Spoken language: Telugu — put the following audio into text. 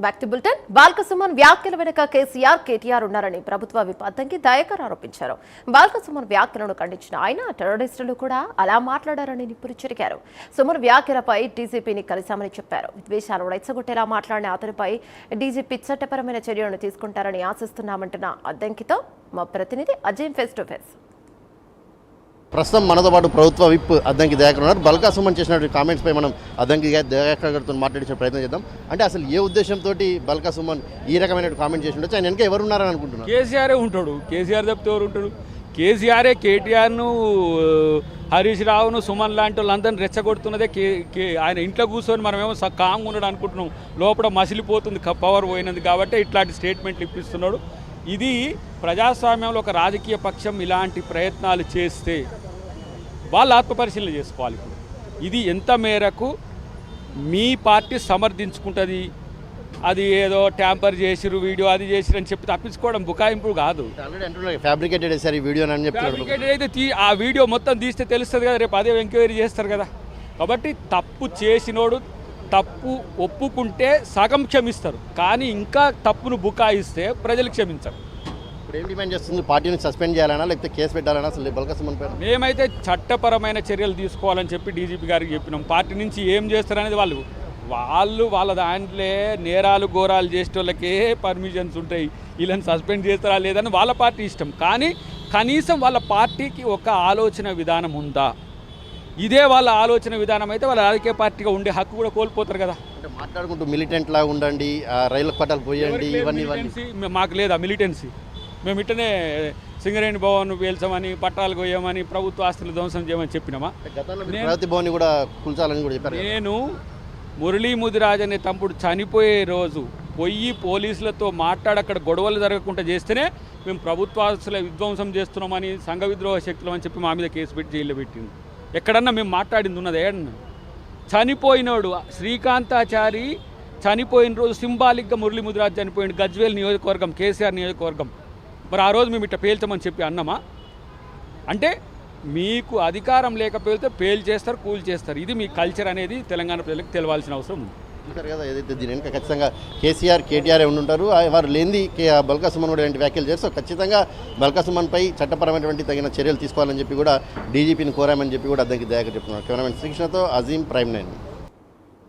Back to bulletin. Balka Suman వ్యాఖ్యల వెనుక కేటీఆర్ ఉన్నారని ప్రభుత్వ విప్ అద్దంకి దయాకర్ ఆరోపించారు. బాల్క సుమన్ వ్యాఖ్యలను ఖండించిన ఆయన టెర్రరిస్టులు కూడా అలా మాట్లాడారని నిప్పులు చెరిగారు. సుమన్ వ్యాఖ్యలపై డీజీపీని కలిశామని చెప్పారు. విద్వేషాలు రెచ్చగొట్టేలా మాట్లాడిన అతనిపై డీజీపీ చట్టపరమైన చర్యలను తీసుకుంటారని ఆశిస్తున్నామంటున్న అద్దంకితో మా ప్రతినిధి అజీం ఫేస్ టు ఫేస్. ప్రస్తుతం మనతో పాటు ప్రభుత్వ విప్ అద్దంకి దయాకర్ ఉన్నారు. బల్కా సుమన్ చేసినటువంటి కామెంట్స్పై మనం అద్దంకి దయాకర్ గారితో మాట్లాడించే ప్రయత్నం చేద్దాం. అంటే అసలు ఏ ఉద్దేశంతో బల్కా సుమన్ ఈ రకమైన కామెంట్ చేసి ఉండొచ్చు? ఆయన వెనక ఎవరు ఉన్నారని అనుకుంటున్నారు? కేసీఆరే ఉంటాడు. కేసీఆర్ తప్పితే ఎవరు ఉంటాడు? కేసీఆరే కేటీఆర్ను, హరీష్ రావును, సుమన్ లాంటి వాళ్ళందరినీ రెచ్చగొడుతున్నదే ఆయన ఇంట్లో కూర్చొని మనమేమో కామ్గా ఉన్నాడు అనుకుంటున్నాం. లోపల మసిలిపోతుంది, పవర్ పోయినది కాబట్టి ఇట్లాంటి స్టేట్మెంట్లు ఇప్పిస్తున్నాడు. ఇది ప్రజాస్వామ్యంలో ఒక రాజకీయ పక్షం ఇలాంటి ప్రయత్నాలు చేస్తే వాళ్ళు ఆత్మపరిశీలన చేసుకోవాలి. ఇది ఎంత మేరకు మీ పార్టీ సమర్థించుకుంటుంది, అది ఏదో ట్యాంపర్ చేసిరు, వీడియో అది చేసిరు అని చెప్పి తప్పించుకోవడం బుకాయింపు కాదు. ఫ్యాబ్రికేటెడ్ సార్ ఈ వీడియో అని చెప్పి ఫ్యాబ్రికేటెడ్ అయితే ఆ వీడియో మొత్తం తీస్తే తెలుస్తుంది కదా, రేపు అదే ఎంక్వైరీ చేస్తారు కదా. కాబట్టి తప్పు చేసినోడు తప్పు ఒప్పుకుంటే సగం క్షమిస్తారు, కానీ ఇంకా తప్పును బుకాయిస్తే ప్రజలు క్షమించరు. ఇప్పుడు ఏం డిమాండ్ చేస్తుంది? పార్టీని సస్పెండ్ చేయాలన్నా లేకపోతే కేసు పెట్టాలన్నా? అసలు బల్కా సుమన్ పైన మేమైతే చట్టపరమైన చర్యలు తీసుకోవాలని చెప్పి డీజీపీ గారికి చెప్పినాం. పార్టీ నుంచి ఏం చేస్తారనేది వాళ్ళ దాంట్లో నేరాలు ఘోరాలు చేసే వాళ్ళకే పర్మిషన్స్ ఉంటాయి. వీళ్ళని సస్పెండ్ చేస్తారా లేదని వాళ్ళ పార్టీ ఇష్టం. కానీ కనీసం వాళ్ళ పార్టీకి ఒక ఆలోచన విధానం ఉందా? ఇదే వాళ్ళ ఆలోచన విధానం అయితే వాళ్ళ రాజకీయ పార్టీగా ఉండే హక్కు కూడా కోల్పోతారు కదా. అంటే మాట్లాడుకుంటూ మిలిటెంట్ లాగా ఉండండి, రైలు పట్టాలు పోయండి, ఇవన్నీ మాకు లేదా మిలిటెన్సీ? మేము ఇట్టనే సింగరేణి భవన్ పేల్చమని, పట్టాలు కొయ్యమని, ప్రభుత్వ ఆస్తులు ధ్వంసం చేయమని చెప్పినామా? ప్రగతి భవన్ కూడా కూల్చాలని కూడా చెప్పారు. నేను మురళీ ముదిరాజ్ అనే తమ్ముడు చనిపోయే రోజు పోయి పోలీసులతో మాట్లాడి అక్కడ గొడవలు జరగకుండా చేస్తేనే మేము ప్రభుత్వ ఆస్తుల విధ్వంసం చేస్తున్నామని, సంఘ విద్రోహ శక్తులు అని చెప్పి మా మీద కేసు పెట్టి జైల్లో పెట్టింది. ఎక్కడన్నా మేము మాట్లాడింది ఉన్నది? ఏడన్నా చనిపోయినోడు శ్రీకాంతాచారి చనిపోయిన రోజు సింబాలిక్గా మురళీ ముదిరాజ్ చనిపోయింది గజ్వేల్ నియోజకవర్గం, కేసీఆర్ నియోజకవర్గం. మరి ఆ రోజు మేము ఇట్లా పేల్చమని చెప్పి అన్నామా? అంటే మీకు అధికారం లేకపోతే పేల్చేస్తారు, కూల్ చేస్తారు. ఇది మీ కల్చర్ అనేది తెలంగాణ ప్రజలకు తెలవాల్సిన అవసరం ఉంది. చూసారు కదా, ఏదైతే దీని వెనుక ఖచ్చితంగా కేటీఆర్ ఉండుంటారు. వారు లేనిది బల్కా సుమన్ కూడా ఇలాంటి వ్యాఖ్యలు చేస్తారు. ఖచ్చితంగా బల్కా సుమన్పై చట్టపరమైనటువంటి తగిన చర్యలు తీసుకోవాలని చెప్పి కూడా డీజీపీని కోరామని చెప్పి కూడా అద్దంకి దయాకర్ చెప్తున్నారు. కెమెరామెన్ శ్రీకృష్ణతో అజీం, ప్రైమ్ 9.